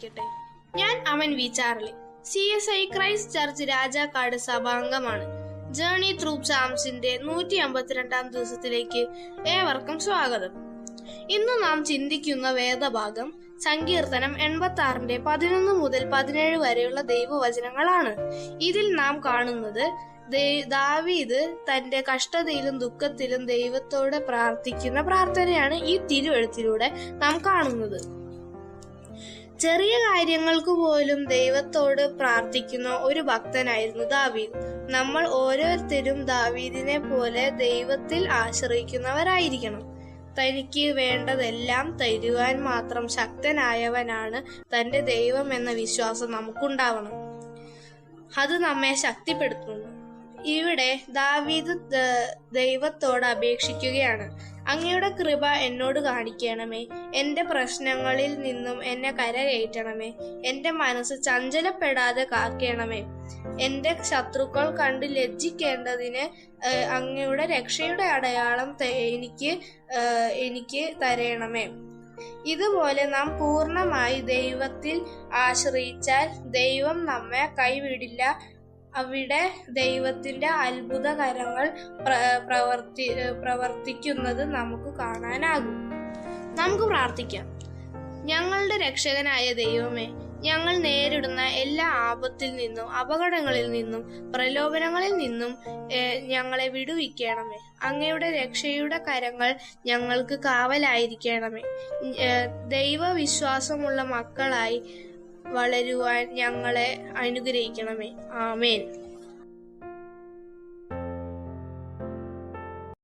പ്രാർത്ഥിക്കട്ടെ. ഞാൻ Aman V Charlie, CSI Christ church Rajakkad സഭാംഗമാണ്. Journey through സാംസിന്റെ 152-ാം ദിവസത്തിലേക്ക് ഏവർക്കും സ്വാഗതം. ഇന്ന് നാം ചിന്തിക്കുന്ന വേദഭാഗം സങ്കീർത്തനം 86-ന്റെ 11 മുതൽ 17 വരെയുള്ള ദൈവവചനങ്ങളാണ്. ഇതിൽ നാം കാണുന്നത് ദാവീദ് തന്റെ കഷ്ടതയിലും ദുഃഖത്തിലും ദൈവത്തോട് പ്രാർത്ഥിക്കുന്ന പ്രാർത്ഥനയാണ് ഈ തിരുവെഴുത്തിലൂടെ നാം കാണുന്നത്. ചെറിയ കാര്യങ്ങൾക്ക് പോലും ദൈവത്തോട് പ്രാർത്ഥിക്കുന്ന ഒരു ഭക്തനായിരുന്നു ദാവീദ്. നമ്മൾ ഓരോരുത്തരും ദാവീദിനെ പോലെ ദൈവത്തിൽ ആശ്രയിക്കുന്നവരായിരിക്കണം. തനിക്ക് വേണ്ടതെല്ലാം തരുവാൻ മാത്രം ശക്തനായവനാണ് തന്റെ ദൈവം എന്ന വിശ്വാസം നമുക്കുണ്ടാവണം. അത് നമ്മെ ശക്തിപ്പെടുത്തുന്നു. ഇവിടെ ദാവീദ് ദൈവത്തോട് അപേക്ഷിക്കുകയാണ്, അങ്ങയുടെ കൃപ എന്നോട് കാണിക്കണമേ, എന്റെ പ്രശ്നങ്ങളിൽ നിന്നും എന്നെ കരകയറ്റണമേ, എന്റെ മനസ്സ് ചഞ്ചലപ്പെടാതെ കാക്കണമേ, എന്റെ ശത്രുക്കൾ കണ്ട് ലജ്ജിക്കേണ്ടതിന് അങ്ങയുടെ രക്ഷയുടെ അടയാളം എനിക്ക് തരണമേ. ഇതുപോലെ നാം പൂർണ്ണമായി ദൈവത്തിൽ ആശ്രയിച്ചാൽ ദൈവം നമ്മെ കൈവിടില്ല. അവിടെ ദൈവത്തിന്റെ അത്ഭുതകരങ്ങൾ പ്രവർത്തിക്കുന്നത് നമുക്ക് കാണാനാകും. നമുക്ക് പ്രാർത്ഥിക്കാം. ഞങ്ങളുടെ രക്ഷകനായ ദൈവമേ, ഞങ്ങൾ നേരിടുന്ന എല്ലാ ആപത്തിൽ നിന്നും, അപകടങ്ങളിൽ നിന്നും, പ്രലോഭനങ്ങളിൽ നിന്നും ഞങ്ങളെ വിടുവിക്കണമേ. അങ്ങയുടെ രക്ഷയുടെ കരങ്ങൾ ഞങ്ങൾക്ക് കാവലായിരിക്കണമേ. ദൈവവിശ്വാസമുള്ള മക്കളായി വളരുവാൻ ഞങ്ങളെ അനുഗ്രഹിക്കണമേ. ആമേൻ.